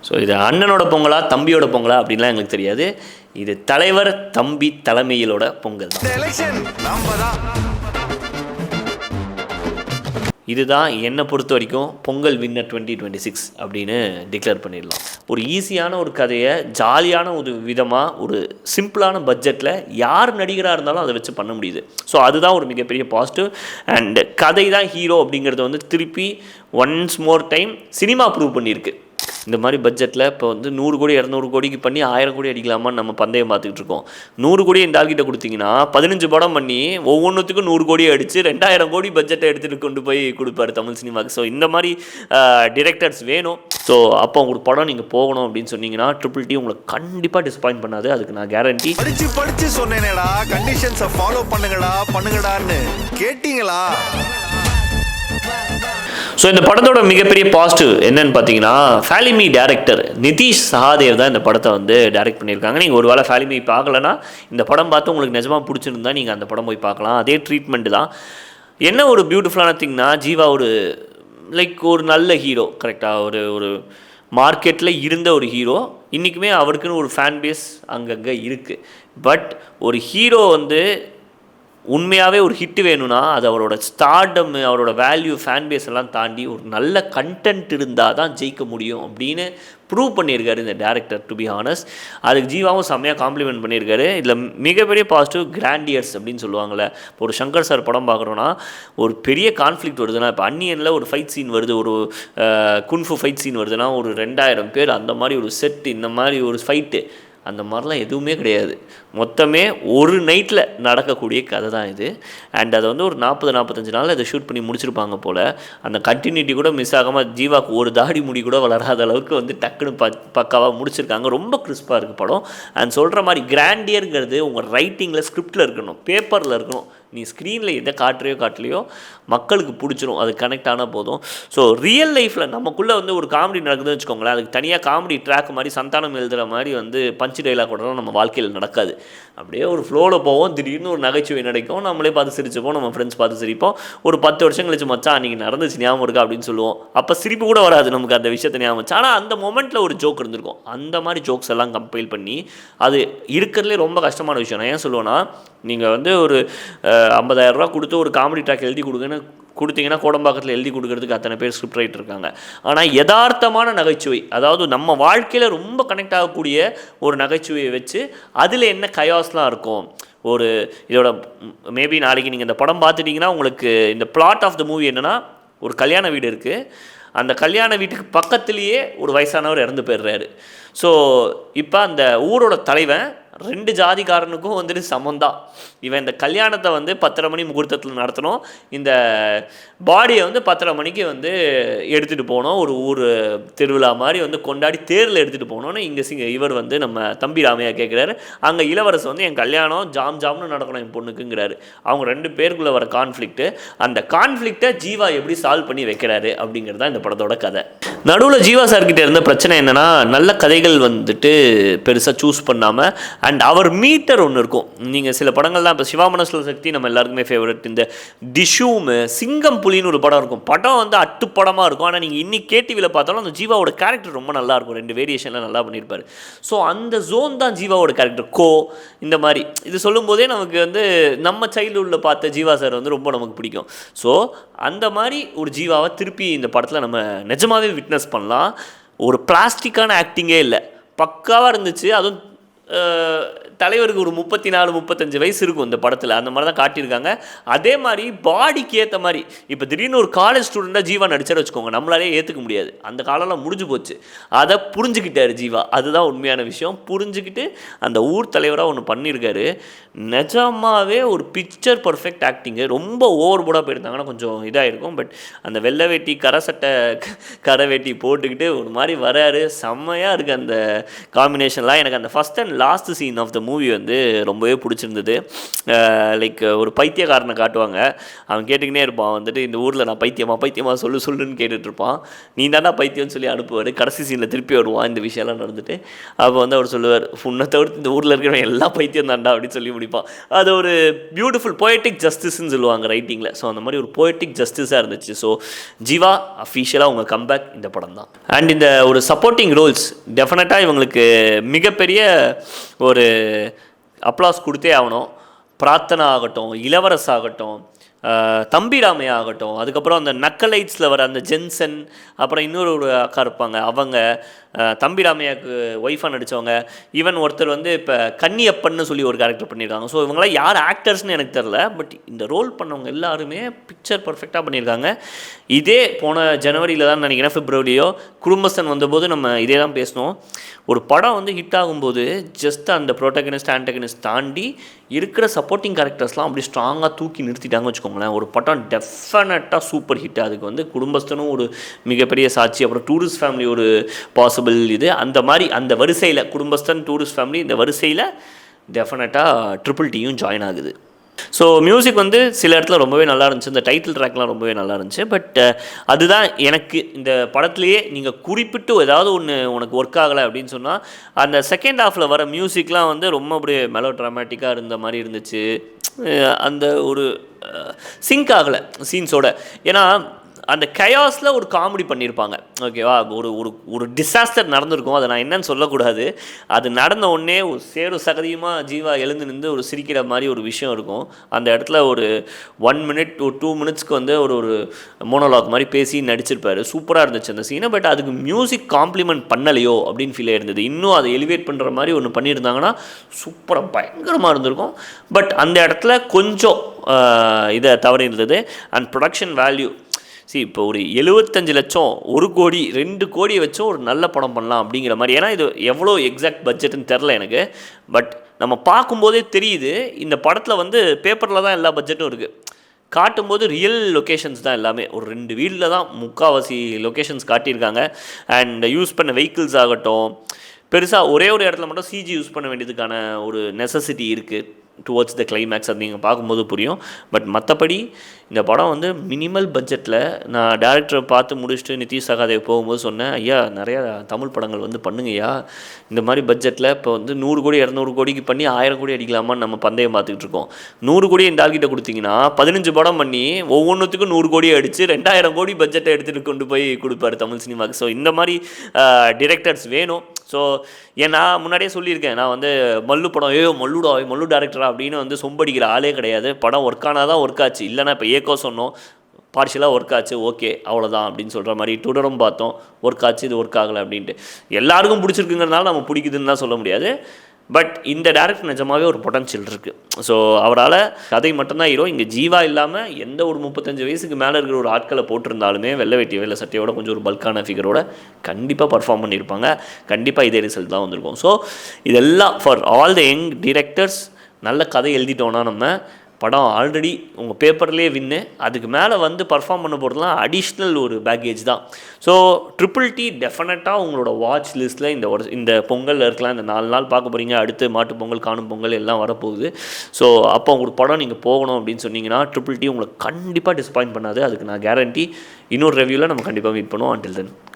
So இது அண்ணனோட பொங்கலா தம்பியோட பொங்கலா அப்படின்லாம் எங்களுக்கு தெரியாது. இது தலைவர் தம்பி தலைமையிலோட பொங்கல் தான். இதுதான் என்னை பொறுத்த வரைக்கும் பொங்கல் வின்னர் 2026 அப்படின்னு டிக்ளேர் பண்ணிடலாம். ஒரு ஈஸியான ஒரு கதையை ஜாலியான ஒரு விதமாக ஒரு சிம்பிளான பட்ஜெட்டில் யார் நடிகராக இருந்தாலும் அதை வச்சு பண்ண முடியுது. ஸோ அதுதான் ஒரு மிகப்பெரிய பாசிட்டிவ். அண்ட் கதை தான் ஹீரோ அப்படிங்கிறத வந்து திருப்பி once more time cinema prove பண்ணியிருக்கு. இந்த மாதிரி பட்ஜெட்டில் இப்போ வந்து 100 கோடி 200 கோடிக்கு பண்ணி 1000 கோடி அடிக்கலாமான்னு நம்ம பந்தயம் பார்த்துக்கிட்டு இருக்கோம். 100 கோடி இந்த ஆள்கிட்ட கொடுத்தீங்கன்னா 15 படம் பண்ணி ஒவ்வொன்றுத்துக்கும் 100 கோடி அடித்து 2000 கோடி பட்ஜெட்டை எடுத்துகிட்டு கொண்டு போய் கொடுப்பாரு தமிழ் சினிமாவுக்கு. ஸோ இந்த மாதிரி டிரெக்டர்ஸ் வேணும். ஸோ அப்போ ஒரு படம் நீங்கள் போகணும் அப்படின்னு சொன்னீங்கன்னா TTT உங்களை கண்டிப்பாக டிசப்பாயின்ட் பண்ணாது. அதுக்கு நான் கேரண்டி. படிச்சு சொன்னேனேடா, கண்டிஷன்ஸை ஃபாலோ பண்ணுங்கடான்னு கேட்டீங்களா? ஸோ இந்த படத்தோட மிகப்பெரிய பாசிட்டிவ் என்னன்னு பார்த்தீங்கன்னா, ஃபாலிமி டேரக்டர் நிதிஷ் சஹாதேவ் தான் இந்த படத்தை வந்து டைரக்ட் பண்ணியிருக்காங்க. நீங்கள் ஒரு வேளை ஃபாலிமி பார்க்கலன்னா இந்த படம் பார்த்து உங்களுக்கு நிஜமாக பிடிச்சிருந்தா நீங்கள் அந்த படம் போய் பார்க்கலாம். அதே ட்ரீட்மெண்ட் தான். என்ன ஒரு பியூட்டிஃபுல்லான திங்னா, ஜீவா ஒரு ஒரு நல்ல ஹீரோ, கரெக்டாக ஒரு மார்க்கெட்டில் இருந்த ஒரு ஹீரோ. இன்றைக்குமே அவருக்குன்னு ஒரு ஃபேன் பேஸ் அங்கங்கே இருக்குது. பட் ஒரு ஹீரோ வந்து உண்மையாகவே ஒரு ஹிட்டு வேணும்னா அது அவரோட ஸ்டார்டம், அவரோட வேல்யூ, ஃபேன் பேஸ் எல்லாம் தாண்டி ஒரு நல்ல கண்டென்ட் இருந்தால் தான் ஜெயிக்க முடியும் அப்படின்னு ப்ரூவ் பண்ணியிருக்காரு இந்த டேரக்டர். டு பி ஹானஸ்ட், அதுக்கு ஜீவாவும் செம்மையாக காம்ப்ளிமெண்ட் பண்ணியிருக்காரு. இதில் மிகப்பெரிய பாசிட்டிவ் கிராண்டியர்ஸ் அப்படின்னு சொல்லுவாங்கள்ல. இப்போ ஒரு சங்கர் சார் படம் பார்க்குறோன்னா ஒரு பெரிய கான்ஃப்ளிக்ட் வருதுன்னா, இப்போ அன்னியனில் ஒரு ஃபைட் சீன் வருது, ஒரு குன்ஃபு ஃபைட் சீன் வருதுன்னா ஒரு 2000 பேர் அந்த மாதிரி ஒரு செட்டு, இந்த மாதிரி ஒரு ஃபைட்டு, அந்த மாதிரிலாம் எதுவுமே கிடையாது. மொத்தமே ஒரு நைட்டில் நடக்கக்கூடிய கதை தான் இது. அண்ட் அதை வந்து ஒரு 40-45 நாள் அதை ஷூட் பண்ணி முடிச்சிருப்பாங்க போல். அந்த கண்டினியூட்டி கூட மிஸ் ஆகாமல் ஜீவாக்கு ஒரு தாடி முடி கூட வளராத அளவுக்கு வந்து டக்குன்னு பக்காவாக முடிச்சிருக்காங்க. ரொம்ப கிறிஸ்பாக இருக்குது படம். அண்ட் சொல்கிற மாதிரி கிராண்டியருங்கிறது உங்கள் ரைட்டிங்கில், ஸ்கிரிப்டில் இருக்கணும், பேப்பரில் இருக்கணும். நீ ஸ்க்ரீனில் எதை காட்டலையோ மக்களுக்கு பிடிச்சிரும், அது கனெக்ட் ஆனால் போதும். ஸோ ரியல் லைஃப்பில் நமக்குள்ளே வந்து ஒரு காமெடி நடக்குதுன்னு வச்சுக்கோங்களேன், அதுக்கு தனியாக காமெடி ட்ராக் மாதிரி சந்தானம் எழுதுகிற மாதிரி வந்து பஞ்சு டைலாக் கூட நம்ம வாழ்க்கையில் நடக்காது. அப்படியே ஒரு ஃப்ளோவில் போவோம், திடீர்னு ஒரு நகைச்சுவை நடக்கும், நம்மளே பார்த்து சிரிச்சுப்போம், நம்ம ஃப்ரெண்ட்ஸ் பார்த்து சிரிப்போம். ஒரு 10 வருஷம் கழிச்சு மச்சான் அன்றைக்கி நடந்துச்சு ஞாபகம் இருக்கா அப்படின்னு சொல்லுவோம். அப்போ சிரிப்பு கூட வராது நமக்கு அந்த விஷயத்தை ஞாபகம் வச்சு. ஆனால் அந்த மொமெண்ட்டில் ஒரு ஜோக் இருந்திருக்கும். அந்த மாதிரி ஜோக்ஸ் எல்லாம் கம்பைல் பண்ணி அது இருக்கிறதுலே ரொம்ப கஷ்டமான விஷயம். நான் ஏன் சொல்லுவேன்னா, நீங்கள் வந்து ஒரு 50,000 ரூபா கொடுத்து ஒரு காமெடி ட்ராக் எழுதி கொடுத்தீங்கன்னா கோடம்பாக்கத்தில் எழுதி கொடுக்கறதுக்கு அத்தனை பேர் ஸ்கிரிப்ட் ரைட்டர் இருக்காங்க. ஆனால் யதார்த்தமான நகைச்சுவை, அதாவது நம்ம வாழ்க்கையில் ரொம்ப கனெக்ட் ஆகக்கூடிய ஒரு நகைச்சுவையை வச்சு அதில் என்ன கயாஸ்லாம் இருக்கும். ஒரு இதோட மேபி நாளைக்கு நீங்கள் இந்த படம் பார்த்துட்டிங்கன்னா உங்களுக்கு இந்த பிளாட் ஆஃப் த மூவி என்னென்னா, ஒரு கல்யாண வீடு இருக்குது. அந்த கல்யாண வீட்டுக்கு பக்கத்துலேயே ஒரு வயசானவர் இறந்து போயிடுறாரு. ஸோ இப்போ அந்த ஊரோட தலைவன் 2 ஜாதிக்காரனுக்கும் வந்துட்டு சமந்தான். இவன் இந்த கல்யாணத்தை வந்து 10:30 மணி முகூர்த்தத்தில் நடத்தணும். இந்த பாடியை வந்து 10:30 மணிக்கு வந்து எடுத்துகிட்டு போகணும். ஒரு ஊர் திருவிழா மாதிரி வந்து கொண்டாடி தேரில் எடுத்துகிட்டு போகணுன்னு இங்கே இவர் வந்து நம்ம தம்பி ராமையா கேட்குறாரு. அங்கே இளவரசர் வந்து என் கல்யாணம் ஜாம்னு நடக்கணும் என் பொண்ணுக்குங்கிறாரு. அவங்க 2 பேருக்குள்ளே வர கான்ஃப்ளிக்ட்டு, அந்த கான்ஃப்ளிக்டை ஜீவா எப்படி சால்வ் பண்ணி வைக்கிறாரு அப்படிங்கிறது தான் இந்த படத்தோட கதை. நடுவில் ஜீவா சார்கிட்ட இருந்த பிரச்சனை என்னென்னா, நல்ல கதைகள் வந்துட்டு பெருசாக சூஸ் பண்ணாமல், அண்ட் அவர் மீட்டர் ஒன்று இருக்கும். நீங்கள் சில படங்கள் தான், இப்போ சிவா மனசுல சக்தி நம்ம எல்லாருக்குமே ஃபேவரட். இந்த டிஷூமு, சிங்கம் புலின்னு ஒரு படம் இருக்கும். படம் வந்து அட்டு படமாக இருக்கும். ஆனால் நீங்கள் இன்னைக்கு கேடிவியில் பார்த்தாலும் அந்த ஜீவாவோட கேரக்டர் ரொம்ப நல்லாயிருக்கும். 2 வேரியேஷன்லாம் நல்லா பண்ணியிருப்பார். ஸோ அந்த ஜோன் தான் ஜீவாவோட கேரக்டர். இந்த மாதிரி இது சொல்லும்போதே நமக்கு வந்து நம்ம சைல்டுஹுட்டில் பார்த்த ஜீவா சார் வந்து ரொம்ப நமக்கு பிடிக்கும். ஸோ அந்த மாதிரி ஒரு ஜீவாவை திருப்பி இந்த படத்தில் நம்ம நிஜமாகவே விட்னஸ் பண்ணலாம். ஒரு பிளாஸ்டிக்கான ஆக்டிங்கே இல்லை, பக்காவாக இருந்துச்சு. அதுவும் தலைவருக்கு ஒரு 34-35 வயசு இருக்கும் இந்த படத்தில். அந்த மாதிரி தான் காட்டியிருக்காங்க. அதே மாதிரி பாடிக்கு ஏற்ற மாதிரி இப்போ திடீர்னு ஒரு காலேஜ் ஸ்டூடெண்ட்டாக ஜீவா நடிச்சார் வச்சுக்கோங்க, நம்மளாலே ஏற்றுக்க முடியாது. அந்த காலம்லாம் முடிஞ்சு போச்சு. அதை புரிஞ்சுக்கிட்டார் ஜீவா. அதுதான் உண்மையான விஷயம். புரிஞ்சுக்கிட்டு அந்த ஊர் தலைவராக ஒன்று பண்ணியிருக்காரு. நிஜமாகவே ஒரு பிக்சர் பர்ஃபெக்ட் ஆக்டிங்கு. ரொம்ப ஓவர் போர்டாக போயிருந்தாங்கன்னா கொஞ்சம் இதாக இருக்கும். பட் அந்த வெள்ளை வேட்டி கரை வேட்டி போட்டுக்கிட்டு ஒரு மாதிரி வராரு. செம்மையாக இருக்குது அந்த காம்பினேஷன்லாம். எனக்கு அந்த first and last scene of the movie வந்து ரொம்பவே பிடிச்சிருந்தது. லைக் ஒரு பைத்தியக்காரனை காட்டுவாங்க. அவன் கேட்டுக்கினே இருப்பான் வந்துட்டு, இந்த ஊரில் நான் பைத்தியமா சொல்லுன்னு கேட்டுட்ருப்பான். நீ தாண்டா பைத்தியம்னு சொல்லி அனுப்புவார். கடைசி சீனில் திருப்பி வருவான் இந்த விஷயம்லாம் நடந்துட்டு. அப்போ வந்து அவர் சொல்லுவார், உன்னை தவிர்த்து இந்த ஊரில் இருக்கிறவன் எல்லாம் பைத்தியம் தாண்டா அப்படின்னு சொல்லி முடிப்பான். அது ஒரு பியூட்டிஃபுல் போயட்டிக் ஜஸ்டிஸ்ன்னு சொல்லுவாங்க ரைட்டிங்கில். ஸோ அந்த மாதிரி ஒரு போயட்டிக் ஜஸ்டிஸாக இருந்துச்சு. ஸோ ஜீவா அஃபீஷியலாக உங்கள் கம்பேக் இந்த படம் தான். அண்ட் இந்த ஒரு சப்போர்ட்டிங் ரோல்ஸ் டெஃபினட்டாக இவங்களுக்கு மிகப்பெரிய ஒரு அப்ளாஸ் கொடுத்தே ஆகணும். பிரார்த்தனா ஆகட்டும், இளவரசு ஆகட்டும், தம்பி ராமையா ஆகட்டும், அதுக்கப்புறம் அந்த நக்கலைட்ஸில் வர அந்த ஜென்சன், அப்புறம் இன்னொரு ஒரு அக்கா இருப்பாங்க அவங்க, தம்பி ராமையாவுக்கு ஒய்ஃபாக நடித்தவங்க, ஈவன் ஒருத்தர் வந்து இப்போ கன்னியப்பன்னு சொல்லி ஒரு கேரக்டர் பண்ணியிருக்காங்க. ஸோ இவங்களாம் யார் ஆக்டர்ஸ்னு எனக்கு தெரில, பட் இந்த ரோல் பண்ணவங்க எல்லாருமே பிக்சர் பர்ஃபெக்டாக பண்ணியிருக்காங்க. இதே போன ஜனவரியில் தான் நினைக்கிறேன், பிப்ரவரியோ குடும்பஸ்தன் வந்தபோது நம்ம இதே தான் பேசினோம். ஒரு படம் வந்து ஹிட் ஆகும்போது ஜஸ்ட் அந்த ப்ரோட்டகனிஸ்ட் ஆன்டகனிஸ்ட் தாண்டி இருக்கிற சப்போர்ட்டிங் கேரக்டர்ஸ்லாம் அப்படி ஸ்ட்ராங்காக தூக்கி நிறுத்திட்டாங்க வச்சுக்கோங்களேன். ஒரு படம் டெஃபினட்டாக சூப்பர் ஹிட். அதுக்கு வந்து குடும்பஸ்தனும் ஒரு மிகப்பெரிய சாட்சி, அப்புறம் டூரிஸ்ட் ஃபேமிலி ஒரு பாசிபிள். இது அந்த மாதிரி அந்த வரிசையில் குடும்பஸ்தன், டூரிஸ்ட் ஃபேமிலி, இந்த வரிசையில் டெஃபினட்டாக ட்ரிபிள் டியும் ஜாயின் ஆகுது. ஸோ மியூசிக் வந்து சில இடத்துல ரொம்பவே நல்லா இருந்துச்சு. இந்த டைட்டில் ட்ராக்லாம் ரொம்பவே நல்லா இருந்துச்சு. பட் அதுதான் எனக்கு இந்த படத்துலையே நீங்கள் குறிப்பிட்டு ஏதாவது ஒன்று உனக்கு ஒர்க் ஆகலை அப்படின்னு சொன்னால், அந்த செகண்ட் ஹாஃபில் வர மியூசிக்லாம் வந்து ரொம்ப அப்படியே மெலோ ட்ராமேட்டிக்காக இருந்த மாதிரி இருந்துச்சு. அந்த ஒரு சிங்க் ஆகலை சீன்ஸோட. ஏன்னா அந்த கயாஸில் ஒரு காமெடி பண்ணியிருப்பாங்க, ஓகேவா? ஒரு ஒரு ஒரு டிசாஸ்டர் நடந்திருக்கும், அதை நான் என்னன்னு சொல்லக்கூடாது. அது நடந்த உடனே ஒரு சேரு சகதியமாக ஜீவா எழுந்து நின்று ஒரு சிரிக்கிற மாதிரி ஒரு விஷயம் இருக்கும். அந்த இடத்துல ஒரு 1 minute ஒரு 2 minutesக்கு வந்து ஒரு ஒரு மோனோலாக் மாதிரி பேசி நடிச்சிருப்பார். சூப்பராக இருந்துச்சு அந்த சீனை. பட் அதுக்கு மியூசிக் காம்ப்ளிமெண்ட் பண்ணலையோ அப்படின்னு ஃபீல் ஆயிருந்தது. இன்னும் அதை எலிவேட் பண்ணுற மாதிரி ஒன்று பண்ணியிருந்தாங்கன்னா சூப்பராக பயங்கரமாக இருந்திருக்கும். பட் அந்த இடத்துல கொஞ்சம் இதை தவறி இருந்தது. அண்ட் ப்ரொடக்ஷன் வேல்யூ, இப்போ ஒரு 75 லட்சம், 1 கோடி, 2 கோடியை வச்சும் ஒரு நல்ல படம் பண்ணலாம் அப்படிங்கிற மாதிரி. ஏன்னா இது எவ்வளோ எக்ஸாக்ட் பட்ஜெட்டுன்னு தெரில எனக்கு. பட் நம்ம பார்க்கும்போதே தெரியுது இந்த படத்தில் வந்து பேப்பரில் தான் எல்லா பட்ஜெட்டும் இருக்குது. காட்டும்போது ரியல் லொக்கேஷன்ஸ் தான் எல்லாமே. ஒரு 2 வீட்டில் தான் முக்கால்வாசி லொக்கேஷன்ஸ் காட்டியிருக்காங்க. அண்ட் யூஸ் பண்ண வெஹிக்கிள்ஸ் ஆகட்டும், பெருசாக ஒரே ஒரு இடத்துல மட்டும் சிஜி யூஸ் பண்ண வேண்டியதுக்கான ஒரு நெசசிட்டி இருக்குது டுவர்ட்ஸ் த கிளைமேக்ஸ். அது நீங்கள் பார்க்கும்போது புரியும். பட் மற்றபடி இந்த படம் வந்து மினிமல் பட்ஜெட்டில், நான் டேரக்டரை பார்த்து முடிச்சுட்டு நிதிஷ் சகாதேவ் போகும்போது சொன்னேன், ஐயா நிறையா தமிழ் படங்கள் வந்து பண்ணுங்கய்யா இந்த மாதிரி பட்ஜெட்டில். இப்போ வந்து 100 கோடி 200 கோடிக்கு பண்ணி 1000 கோடி அடிக்கலாமான்னு நம்ம பந்தயம் பார்த்துக்கிட்டு இருக்கோம். 100 கோடி இந்த ஆள்கிட்ட கொடுத்தீங்கன்னா 15 படம் பண்ணி ஒவ்வொன்றுத்துக்கும் 100 கோடியை அடித்து 2000 கோடி பட்ஜெட்டை எடுத்துகிட்டு கொண்டு போய் கொடுப்பாரு தமிழ் சினிமாவுக்கு. ஸோ இந்த மாதிரி டிரெக்டர்ஸ் வேணும். ஸோ நான் முன்னாடியே சொல்லியிருக்கேன், நான் வந்து மல்லு படம் மல்லு டேரக்டரா அப்படின்னு வந்து சொம்படிக்கிற ஆளே கிடையாது. படம் ஒர்க் ஆனால் தான் ஒர்க் ஆச்சு, இல்லைனா இப்போ ஏக்கோ சொன்னோம் பார்ஷியலாக ஒர்க் ஆச்சு, ஓகே அவ்வளோதான் அப்படின்னு சொல்கிற மாதிரி. டுடரும் பார்த்தோம், ஒர்க் ஆச்சு, இது ஒர்க் ஆகலை அப்படின்ட்டு. எல்லாருக்கும் பிடிச்சிருக்குங்கிறதுனால நம்ம பிடிக்குதுன்னு தான் சொல்ல முடியாது. பட் இந்த டேரக்டர் நிஜமாகவே ஒரு பொட்டன்ஷியல் இருக்குது. ஸோ அவரால் கதை மட்டும்தான் ஹீரோ. இங்கே ஜீவா இல்லாமல் எந்த ஒரு 35 வயசுக்கு மேலே இருக்கிற ஒரு ஆட்களை போட்டிருந்தாலுமே வெள்ளை வேட்டி வெள்ளை சட்டையோட கொஞ்சம் ஒரு பல்கான ஃபிகரோட கண்டிப்பாக பர்ஃபார்ம் பண்ணியிருப்பாங்க. கண்டிப்பாக இதே ரிசல்ட் தான் வந்திருக்கும். ஸோ இதெல்லாம் for all the young directors. நல்ல கதை எழுதிட்டோன்னா நம்ம படம் ஆல்ரெடி உங்கள் பேப்பர்லேயே வின்னு, அதுக்கு மேலே வந்து பர்ஃபார்ம் பண்ண போகிறதுலாம் அடிஷ்னல் ஒரு பேக்கேஜ் தான். ஸோ ட்ரிபிள் டி டெஃபினட்டாக உங்களோட வாட்ச் லிஸ்ட்டில் இந்த பொங்கல் இருக்கலாம். இந்த 4 நாள் பார்க்க போகிறீங்க, அடுத்து மாட்டு பொங்கல், காணும் பொங்கல் எல்லாம் வரப்போகுது. ஸோ அப்போ ஒரு படம் நீங்கள் போகணும் அப்படின்னு சொன்னீங்கன்னா ட்ரிபிள் டி உங்களை கண்டிப்பாக டிசப்பாயின்ட் பண்ணாது. அதுக்கு நான் கேரண்டி. இன்னொரு ரிவ்யூவில் நம்ம கண்டிப்பாக மீட் பண்ணுவோம். Until then.